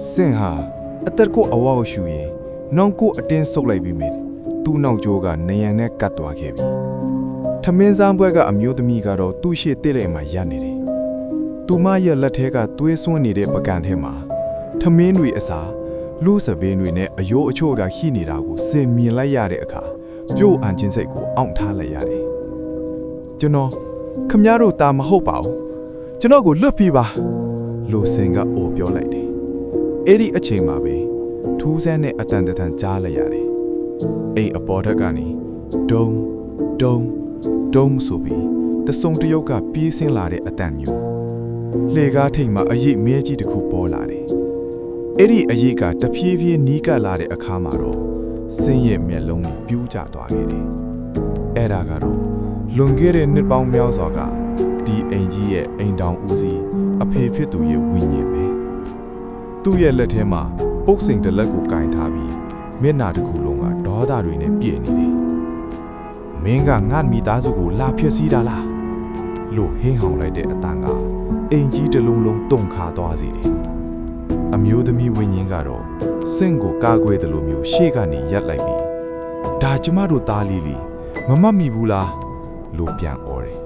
စင်ဟာအသက်ကိုအဝါကိုရှူရင်နောက်ကိုအတင်းဆုပ်လိုက်ပြီးမြည်သူ့နောက်ကျိုးကနေရန်နဲ့ကတ်သွားခဲ့ပြီထမင်းစားပွဲကအမျိုးသမီးကတော့သူ့ရှေ့တိတ်လိုက်မှရပ်နေတယ်သူမရဲ့လက်ထဲကသွေးစွန်းနေတဲ့ပကံထဲမှာထမင်းတွေအစားလူစပင်းတွေနဲ့အယိုးအချို့ကခိနေတာကိုစင်မြင်လိုက်ရတဲ့အခါပြို့အန်ချင်းစိတ်ကိုအောင့်ထားလိုက်ရတယ်ကျွန်တော်ခမရတို့တာမဟုတ်ပါဘူးကျွန်တော်ကိုလွတ်ပြပါလို့စင်ကအိုပြောလိုက်တယ်အဲ့ဒီအချိန်မှာပဲထူးဆန်းတဲ့အတန်တန်ကြားလိုက်ရတယ်အိမ်အပေါ်ထက်ကနေဒုံဒုံဒုံဆိုပြီးတစုံတရုတ်ကပြေးဆင်းလာတဲ့အတန်မျိုးလေကားထိတ်မှာအရေးမဲကြီးတစ်ခုပေါ်လာတယ်အဲ့ဒီအရေးကတဖြည်းဖြည်းနီးကပ်လာတဲ့အခါမှာတော့စင်ရဲ့မျက်လုံးတွေပြူးကျသွားခဲ့တယ်အဲ့ဒါကတော့လွန်ခဲ့တဲ့နှစ်ပေါင်းများစွာကဒီအိမ်ကြီးရဲ့အိမ်တောင်ဦးစီးအဖေဖြစ်သူရဲ့ဝိညာဉ်ပဲသူ့ရဲ့လက်ထဲမှာပုတ်စင်တလက်ကိုကင်ထားပြီးမျက်နှာတစ်ခုလုံးကဒေါသတွေနဲ့ပြည့်နေတယ်မင်းကငါ့မိသားစုကိုလာဖျက်ဆီးတာလားလို့ဟင်းဟောင်လိုက်တဲ့အတန်ကအိမ်ကြီးတစ်လုံးလုံးတုန်ခါသွားစေတယ်အမျိုးသမီးဝိညာဉ်ကတော့စင့်ကိုကာကွယ်တယ်လို့မျိုးရှေ့ကနေရက်လိုက်ပြီးဒါကျမတို့သားလေးလေးမမတ်မိဘူးလားလို့ပြန်អော်တယ်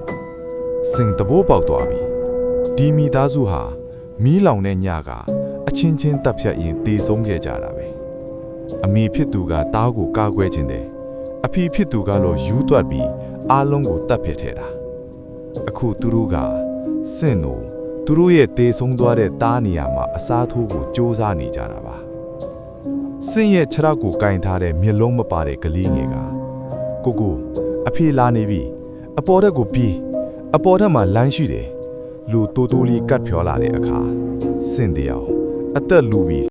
စင့်တဘိုးပေါက်သွားပြီဒီမိသားစုဟာမီးလောင်တဲ့ညကအချင်းချင်းတပ်ဖြတ်ရင်တေဆုံးခဲ့ကြတာပဲအမေဖြစ်သူကတားကိုကာကွယ်ခြင်းတယ်အဖေဖြစ်သူကတော့ယူသွတ်ပြီးအားလုံးကိုတပ်ဖစ်ထဲတာအခုသူတို့ကစင့်တို့သူတို့ရဲ့တေဆုံးသွားတဲ့တားနေရာမှာအစားထိုးကိုစူးစမ်းနေကြတာပါစင့်ရဲ့ခြေထောက်ကိုကင်ထားတဲ့မျက်လုံးမပါတဲ့ကလေးငယ်ကကိုအဖေလာနေပြီအပေါ်တက်ကိုပြေးအပေါ်ထက်မှာလမ်းရှိတယ်လူတိုးတိုးလေးကတ်ဖြောလာတဲ့အခါစင့်တယောက်အသက်လူပြီး